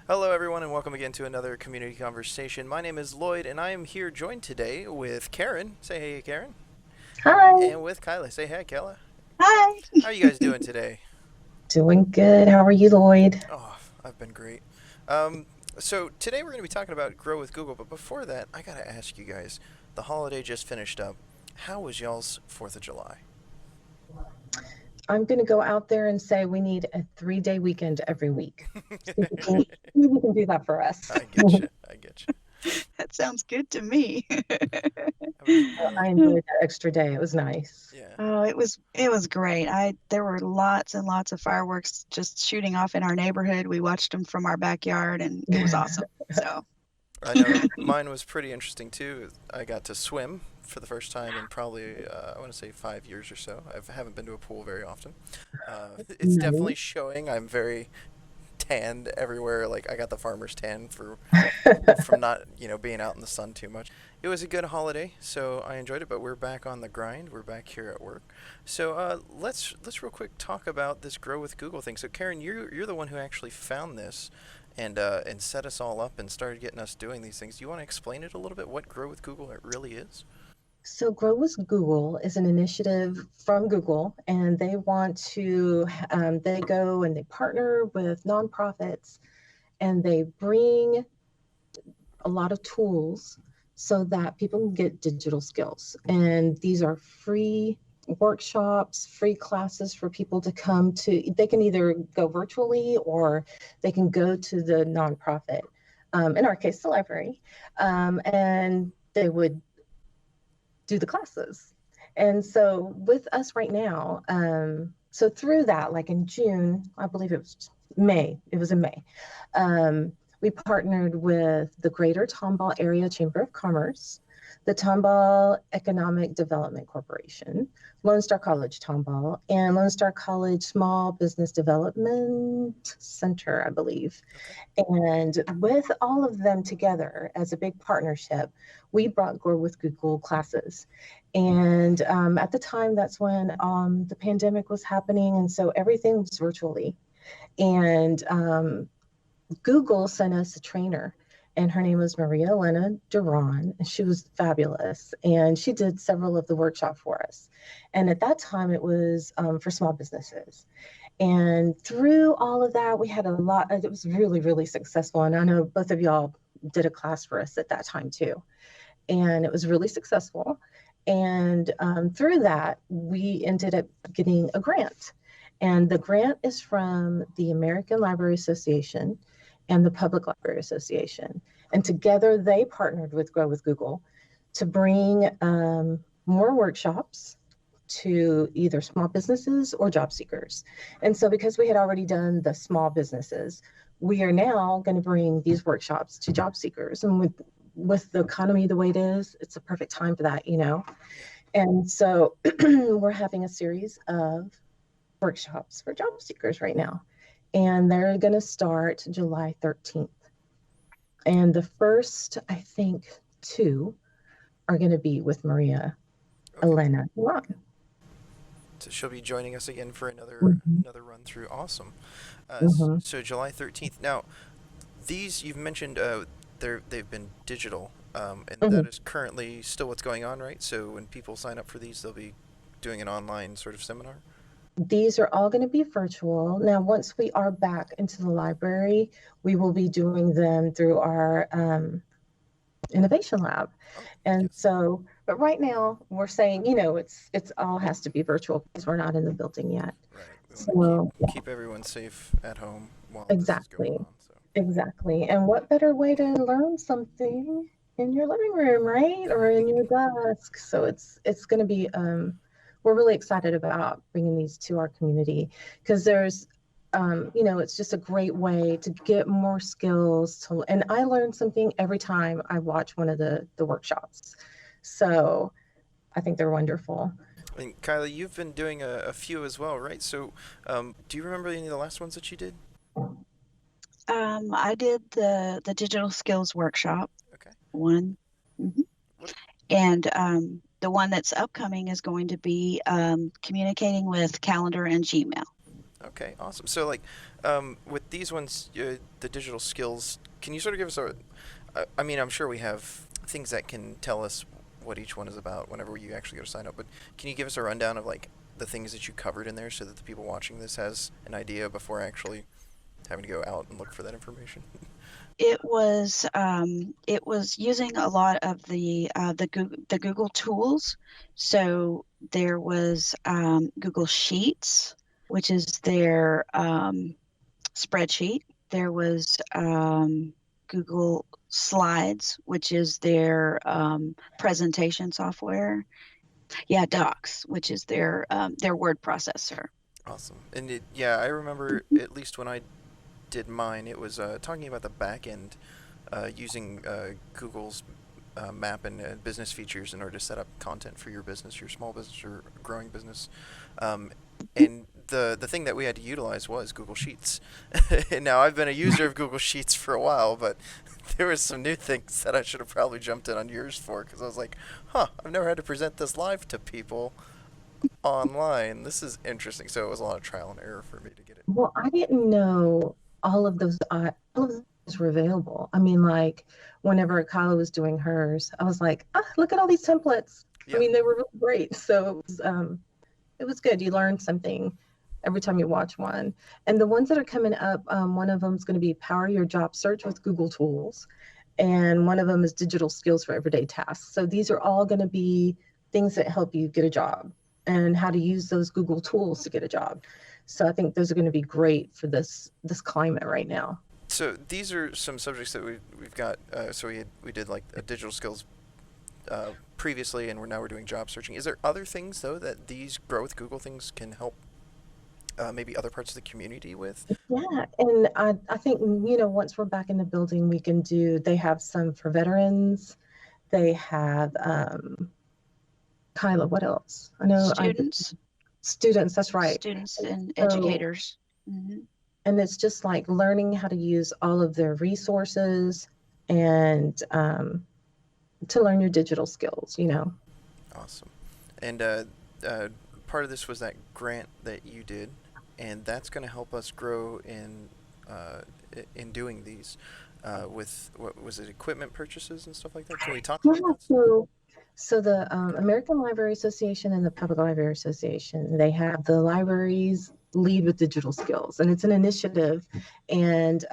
Hello, everyone, and welcome again to another community conversation. My name is Lloyd, and I am here joined today with Karen. Say hey, Karen. Hi. And with Kyla. Say hey, Kyla. Hi. How are you guys doing today? Doing good. How are you, Lloyd? Oh, I've been great. Um, so today we're going to be talking about Grow with Google, but before that, I got to ask you guys. The holiday just finished up. How was y'all's 4th of July? I'm going to go out there and say we need a 3-day weekend every week. See if we can do that for us. I get you. I get you. That sounds good to me. How about you, Lloyd? I enjoyed that extra day. It was nice. Yeah. Oh, it was great. I there were lots and lots of fireworks just shooting off in our neighborhood. We watched them from our backyard and it was awesome. So, I know mine was pretty interesting too. I got to swim for the first time in probably, I want to say 5 years or so. I haven't been to a pool very often. It's definitely Nice. showing. I'm very tanned everywhere. Like I got the farmer's tan from not being out in the sun too much. It was a good holiday, so I enjoyed it. But we're back on the grind. We're back here at work. So let's real quick talk about this Grow with Google thing. So Karen, you're the one who actually found this and set us all up and started getting us doing these things. Do you want to explain it a little bit? What Grow with Google it really is? So, Grow with Google is an initiative from Google, and they want to, they go and they partner with nonprofits and they bring a lot of tools so that people can get digital skills. And these are free workshops, free classes for people to come to. They can either go virtually or they can go to the nonprofit, in our case, the library, and they would do the classes. And so with us right now, so through that, like in June, I believe it was in May, we partnered with the Greater Tomball Area Chamber of Commerce, the Tomball Economic Development Corporation, Lone Star College Tomball, and Lone Star College Small Business Development Center, I believe. Okay. And with all of them together as a big partnership, we brought Grow with Google classes. And at the time, that's when the pandemic was happening. And so everything was virtually. And Google sent us a trainer, and her name was Maria Elena Duran, and she was fabulous. And she did several of the workshop for us. And at that time, it was for small businesses. And through all of that, we had a lot. It was really, really successful. And I know both of y'all did a class for us at that time too. And it was really successful. And through that, we ended up getting a grant. And the grant is from the American Library Association and the Public Library Association. And together they partnered with Grow with Google to bring more workshops to either small businesses or job seekers. And so because we had already done the small businesses, we are now going to bring these workshops to job seekers. And with the economy the way it is, it's a perfect time for that, you know. Yeah. And so we're having a series of workshops for job seekers right now. And they're going to start July 13th. And the first, I think, two are going to be with Maria Okay. Elena Duran. So she'll be joining us again for another Mhm, another run through. Awesome. mhm, So July 13th. Now, these you've mentioned they've been digital, and that mhm. is currently still what's going on, right? So when people sign up for these, they'll be doing an online sort of seminar. These are all going to be virtual. Now, once we are back into the library, we will be doing them through our innovation lab. Oh, And yes. so, but right now we're saying, it's all has to be virtual because we're not in the building yet. Right. We want to keep So, yeah, keep everyone safe at home while this is going exactly, on. So exactly. And what better way to learn something in your living room, right? Or in your desk. So it's going to be we're really excited about bringing these to our community because there's it's just a great way to get more skills to, and I learn something every time I watch one of the workshops. So I think they're wonderful. and Kylie, you've been doing a few as well, right? So do you remember any of the last ones that you did? I did the digital skills workshop Okay. one. Mhm. What? And the one that's upcoming is going to be communicating with calendar and Gmail. Okay, awesome. So, like, with these ones, the digital skills, can you sort of give us a? I mean, I'm sure we have things that can tell us what each one is about whenever you actually go to sign up. But can you give us a rundown of like the things that you covered in there, so that the people watching this has an idea before actually having to go out and look for that information? It was using a lot of the Google tools. So there was Google Sheets, which is their spreadsheet. There was Google Slides, which is their presentation software. Yeah, Docs, which is their word processor. Awesome. And yeah, I remember at least when I did mine, it was talking about the back end, using Google's map and business features in order to set up content for your business, your small business, or growing business. Um, and the thing that we had to utilize was Google Sheets. And now I've been a user of Google Sheets for a while, but there was some new things that I should have probably jumped in on yours for, because I was like, huh, I've never had to present this live to people online. This is interesting. So it was a lot of trial and error for me to get it. Well, I didn't know all of those were available. I mean, like whenever Kyla was doing hers, I was like, ah, look at all these templates. I Yeah. mean, they were really great. So it was good. You learned something every time you watch one. And the ones that are coming up, one of them is going to be Power Your Job Search with Google Tools, and one of them is Digital Skills for Everyday Tasks. So these are all going to be things that help you get a job and how to use those Google tools to get a job. So I think those are going to be great for this climate right now. So these are some subjects that we've got. So we did like digital skills previously, and we're doing job searching. Is there other things though that these Grow with Google things can help maybe other parts of the community with? Yeah, and I think once we're back in the building, we can do. They have some for veterans. They have Kyla. What else? I know Students, students. That's right. students and So educators. Hmm. and it's just like learning how to use all of their resources and to learn your digital skills. Awesome. And uh, part of this was that grant that you did, and that's going to help us grow uh, in doing these. With what was it, equipment purchases and stuff like that? Can we talk Yeah, about that? so the American Library Association and the Public Library Association, they have the libraries lead with digital skills, and it's an initiative, and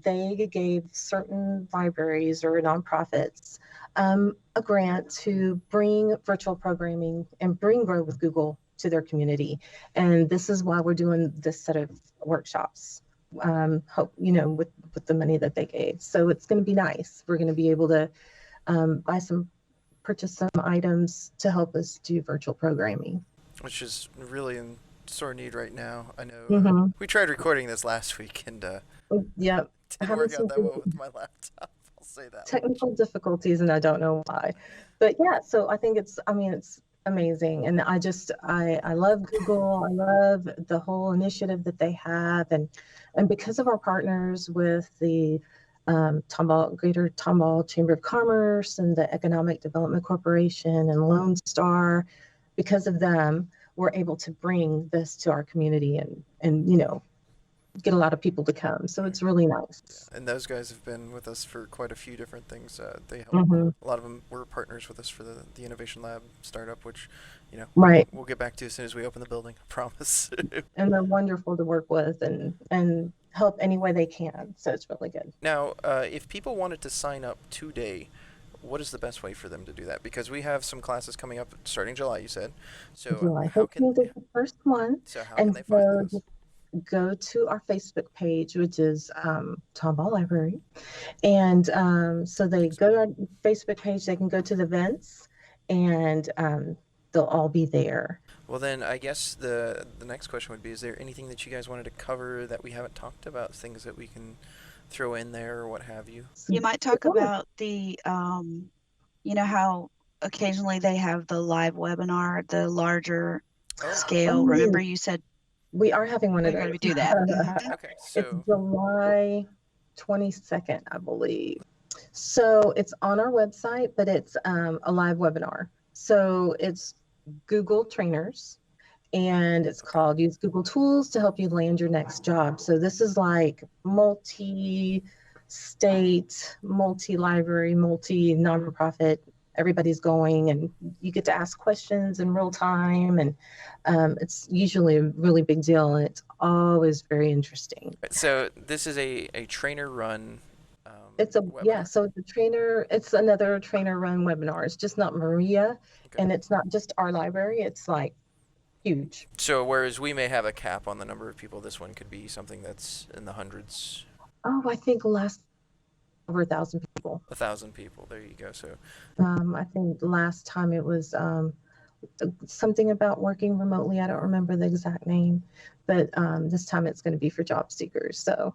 they gave certain libraries or nonprofits a grant to bring virtual programming and bring Grow with Google to their community, and this is why we're doing this set of workshops. Hope with the money that they gave, so it's going to be nice. We're going to be able to buy some purchase some items to help us do virtual programming. Which is really in sore need right now. I know Mm-hmm. we tried recording this last week, and Yep. didn't Having work out some that well with my laptop. I'll say that much. technical difficulties, and I don't know why. But yeah, so I think it's amazing. And I love Google. I love the whole initiative that they have. And because of our partners with the Greater Tomball Chamber of Commerce and the Economic Development Corporation and Lone Star, because of them, we're able to bring this to our community and get a lot of people to come. So it's really nice. And those guys have been with us for quite a few different things. They help. Hmm. A lot of them were partners with us for the Innovation Lab startup, which, Right. we'll get back to as soon as we open the building. I promise. And they're wonderful to work with and help any way they can. So it's really good. Now, if people wanted to sign up today, what is the best way for them to do that? Because we have some classes coming up starting July, you said. So July how can 15th is the first one. how can And they find so those? just go to our Facebook page, which is Tomball Library. And so they go to our Facebook page, they can go to the events, and they'll all be there. Well, then I guess the next question would be: is there anything that you guys wanted to cover that we haven't talked about? Things that we can throw in there, or what have you? You might talk Sure. about how occasionally they have the live webinar, the larger Oh, scale. Oh, Remember you said we are having one we're of going those. to do that. Mhm. okay. It's So July 22nd, I believe. So it's on our website, but it's a live webinar. So it's Google Trainers, and it's called Use Google Tools to Help You Land Your Next Job. So this is like multi-state, multi-library, multi-nonprofit. Everybody's going, and you get to ask questions in real time, and it's usually a really big deal, and it's always very interesting. So this is a trainer run It's a webinar. so it's another trainer run webinar. It's just not Maria, Okay. and it's not just our library. It's like huge. So whereas we may have a cap on the number of people, this one could be something that's in the hundreds, Oh, I think last over 1,000 people. 1,000 people. There you go. So I think last time it was something about working remotely. I don't remember the exact name, but this time it's going to be for job seekers. So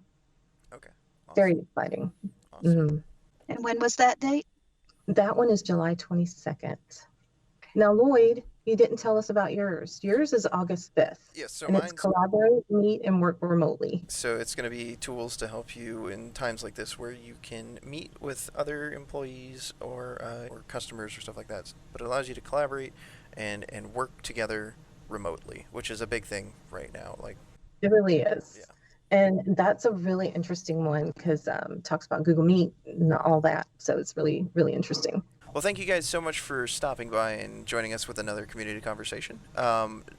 okay, awesome. very exciting. Awesome. Mhm. And when was that date? That one is July 22nd. Now, Lloyd, you didn't tell us about yours. Yours is August 5th. Yes, so And it's mine's collaborate, meet, and work remotely. so it's going to be tools to help you in times like this where you can meet with other employees or customers or stuff like that. But it allows you to collaborate and work together remotely, which is a big thing right now. Like, It really is. Yeah. And that's a really interesting one because talks about Google Meet and all that. So it's really, really interesting. well, thank you guys so much for stopping by and joining us with another community conversation.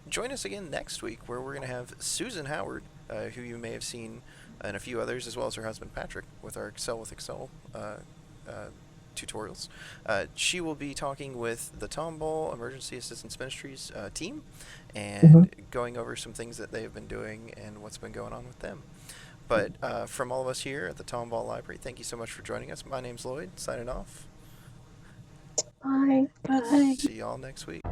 Join us again next week where we're going to have Susan Howard, who you may have seen, and a few others, as well as her husband Patrick, with our Excel with Excel tutorials. She will be talking with the Tomball Emergency Assistance Ministries team and going over some things that they've been doing and what's been going on with them. But from all of us here at the Tomball Library, thank you so much for joining us. My name's Lloyd, signing off. Bye. Bye. See y'all next week.